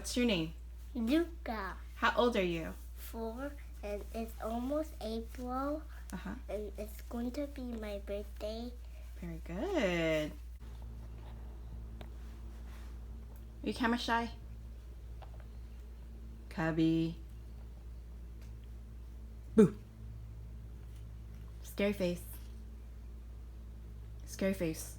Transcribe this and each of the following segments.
What's your name? Luca. How old are you? 4, and it's almost April, Uh-huh. and it's going to be my birthday. Very good. Are you camera shy? Cubby. Boo. Scary face. Scary face.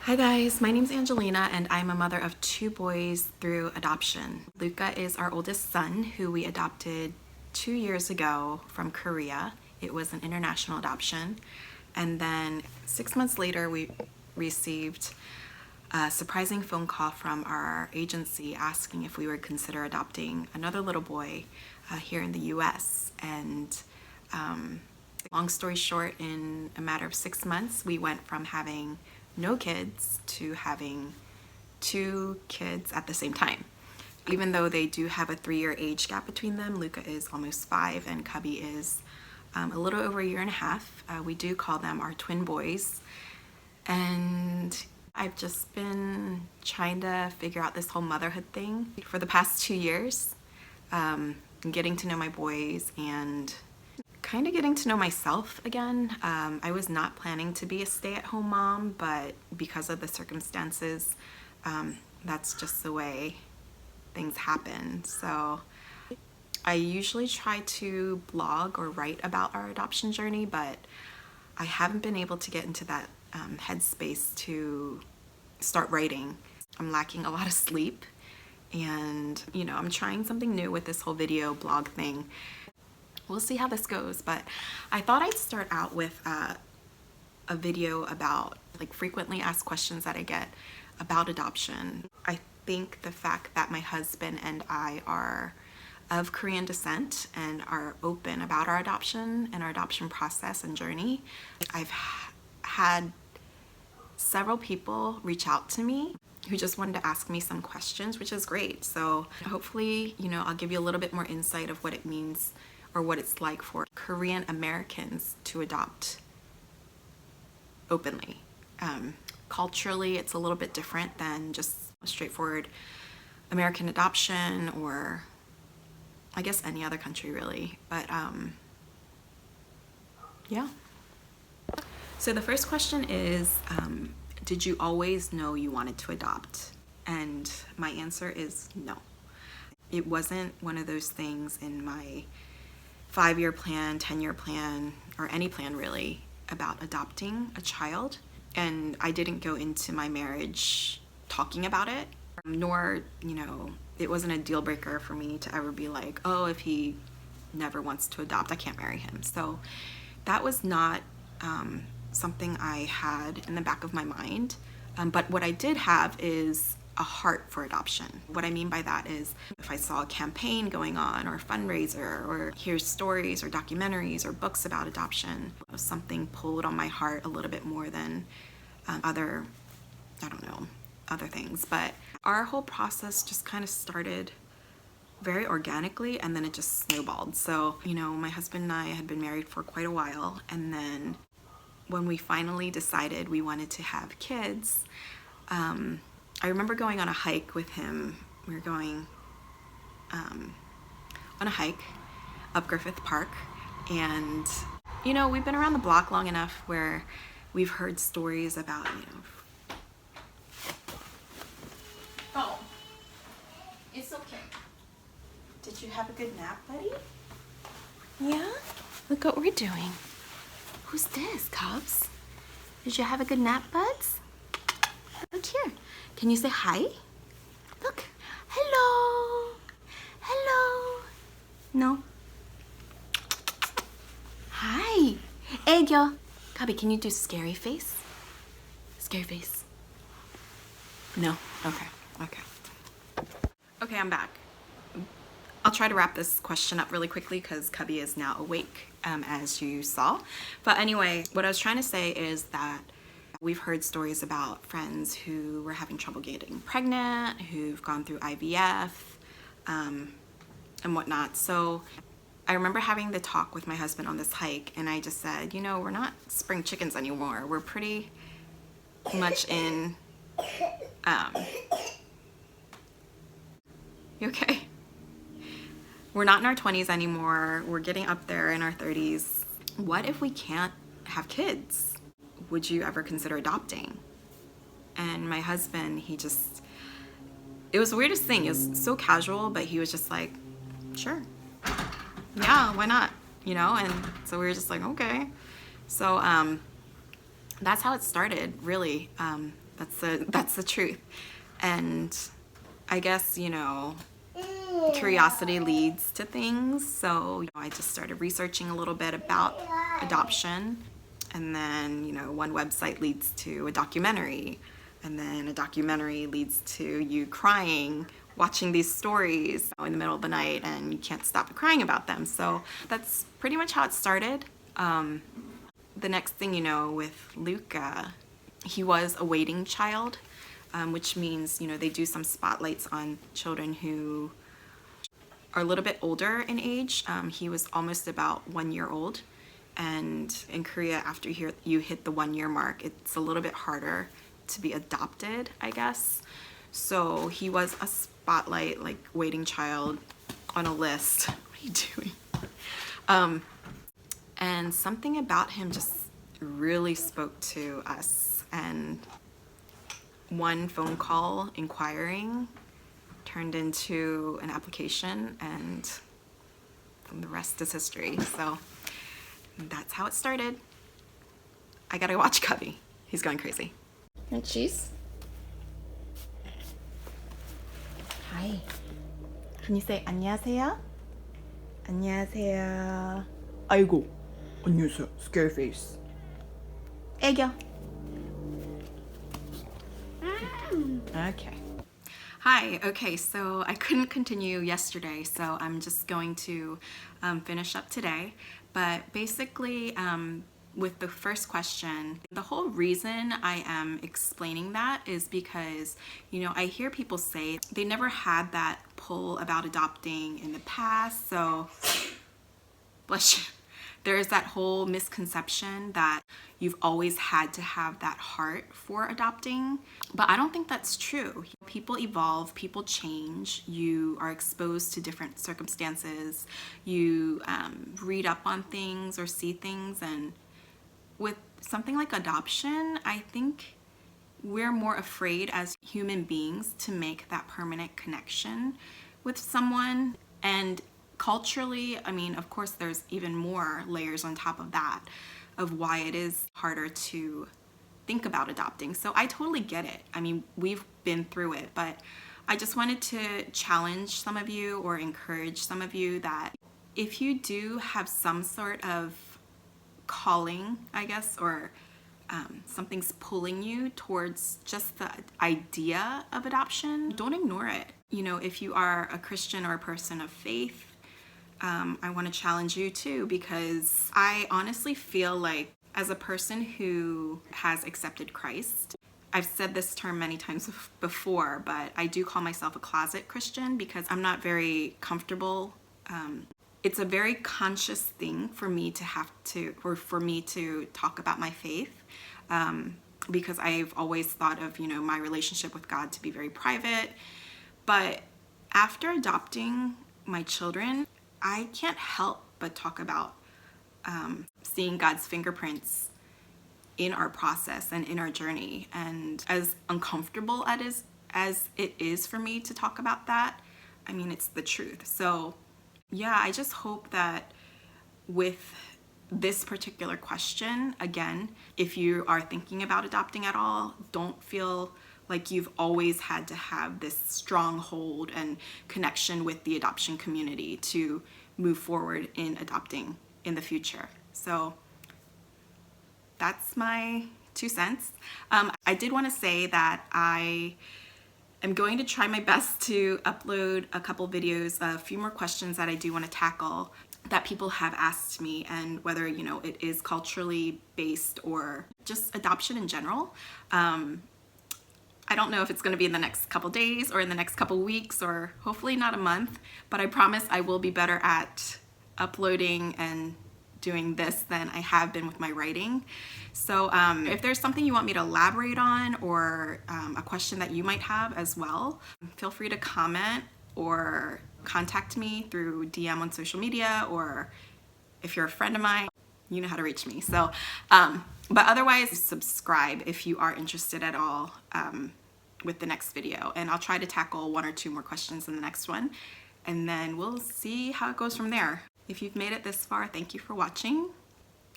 Hi guys, my name's Angelina and I'm a mother of 2 boys through adoption. Luca is our oldest son who we adopted 2 years ago from Korea. It was an international adoption. And then 6 months later we received a surprising phone call from our agency asking if we would consider adopting another little boy here in the US. And long story short, in a matter of 6 months, we went from having no kids to having 2 kids at the same time. Even though they do have a 3-year age gap between them, Luca is almost 5 and Cubby is a little over a year and a half. We do call them our twin boys. And I've just been trying to figure out this whole motherhood thing for the past 2 years. Getting to know my boys and kind of getting to know myself again. I was not planning to be a stay-at-home mom, but because of the circumstances, that's just the way things happen. So I usually try to blog or write about our adoption journey, but I haven't been able to get into that headspace to start writing. I'm lacking a lot of sleep, and I'm trying something new with this whole video blog thing. We'll see how this goes, but I thought I'd start out with a video about frequently asked questions that I get about adoption. I think the fact that my husband and I are of Korean descent and are open about our adoption and our adoption process and journey. I've had several people reach out to me who just wanted to ask me some questions, which is great. So hopefully, I'll give you a little bit more insight of what it means or what it's like for Korean Americans to adopt openly. Culturally, it's a little bit different than just straightforward American adoption, or I guess any other country really. But yeah. So the first question is, did you always know you wanted to adopt? And my answer is no. It wasn't one of those things in my 5-year plan, 10-year plan, or any plan really about adopting a child. And I didn't go into my marriage talking about it, nor, it wasn't a deal breaker for me to ever be like, oh, if he never wants to adopt, I can't marry him. So that was not something I had in the back of my mind. But what I did have is a heart for adoption. What I mean by that is if I saw a campaign going on or a fundraiser or hear stories or documentaries or books about adoption, something pulled on my heart a little bit more than other things. But our whole process just kind of started very organically, and then it just snowballed. So, my husband and I had been married for quite a while, and then when we finally decided we wanted to have kids, I remember going on a hike with him. We were going on a hike up Griffith Park, and we've been around the block long enough where we've heard stories about Oh, it's okay. Did you have a good nap, buddy? Yeah? Look what we're doing. Who's this, Cubs? Did you have a good nap, buds? Look here. Can you say hi? Look. Hello. Hello. No? Hi. Egyo. Cubby, can you do scary face? Scary face. No? Okay. Okay. Okay, I'm back. I'll try to wrap this question up really quickly because Cubby is now awake, as you saw. But anyway, what I was trying to say is that we've heard stories about friends who were having trouble getting pregnant, who've gone through IVF, and whatnot. So I remember having the talk with my husband on this hike, and I just said, you know, we're not spring chickens anymore. We're pretty much in, you okay? We're not in our 20s anymore. We're getting up there in our 30s. What if we can't have kids? Would you ever consider adopting? And my husband, it was the weirdest thing. It was so casual, but he was just like, sure. Yeah, why not? You know, and so we were just like, okay. So that's how it started, really. That's the truth. And I guess, you know, curiosity leads to things. So you know, I just started researching a little bit about adoption, and then, you know, one website leads to a documentary, and then a documentary leads to you crying watching these stories in the middle of the night, and you can't stop crying about them. So that's pretty much how it started. The next thing you know, with Luca, he was a waiting child, which means, you know, they do some spotlights on children who are a little bit older in age. He was almost about 1 year old. And in Korea, after you hit the 1 year mark, it's a little bit harder to be adopted, I guess. So he was a spotlight, like, waiting child on a list. What are you doing? And something about him just really spoke to us. And one phone call inquiring turned into an application, and the rest is history. So that's how it started. I gotta watch Cubby. He's going crazy. And cheese? Hi. Can you say 안녕하세요? 안녕하세요. 아이고, 안녕하세요. Scary face. 애교. Okay. Hi. Okay, so I couldn't continue yesterday, so I'm just going to finish up today. But basically, with the first question, the whole reason I am explaining that is because, you know, I hear people say they never had that pull about adopting in the past, so bless you. There is that whole misconception that you've always had to have that heart for adopting, but I don't think that's true. People evolve, people change, you are exposed to different circumstances, you read up on things or see things, and with something like adoption, I think we're more afraid as human beings to make that permanent connection with someone. And culturally, I mean, of course, there's even more layers on top of that of why it is harder to think about adopting. So I totally get it. I mean, we've been through it, but I just wanted to challenge some of you or encourage some of you that if you do have some sort of calling, I guess, or something's pulling you towards just the idea of adoption, don't ignore it. You know, if you are a Christian or a person of faith, I want to challenge you too, because I honestly feel like as a person who has accepted Christ, I've said this term many times before, but I do call myself a closet Christian because I'm not very comfortable. It's a very conscious thing for me to talk about my faith, because I've always thought of, you know, my relationship with God to be very private. But after adopting my children, I can't help but talk about seeing God's fingerprints in our process and in our journey. And as uncomfortable as it is for me to talk about that, I mean, it's the truth. So yeah, I just hope that with this particular question, again, if you are thinking about adopting at all, don't feel like you've always had to have this strong hold and connection with the adoption community to move forward in adopting in the future. So that's my 2 cents. I did want to say that I am going to try my best to upload a couple videos, a few more questions that I do want to tackle that people have asked me, and whether, you know, it is culturally based or just adoption in general. I don't know if it's going to be in the next couple days or in the next couple weeks, or hopefully not a month, but I promise I will be better at uploading and doing this than I have been with my writing. So if there's something you want me to elaborate on, or a question that you might have as well, feel free to comment or contact me through DM on social media, or if you're a friend of mine, you know how to reach me. So, but otherwise, subscribe if you are interested at all with the next video, and I'll try to tackle 1 or 2 more questions in the next one, and then we'll see how it goes from there. If you've made it this far, thank you for watching.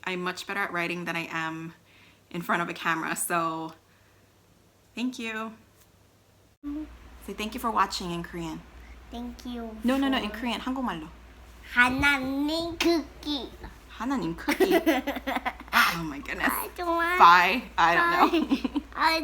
I'm much better at writing than I am in front of a camera, so thank you. Say thank you for watching in Korean. Thank you. No, in Korean. 한국말로. 하나님 크기. 하나님 크기. Oh my goodness. 정말. Bye. I don't know. 아,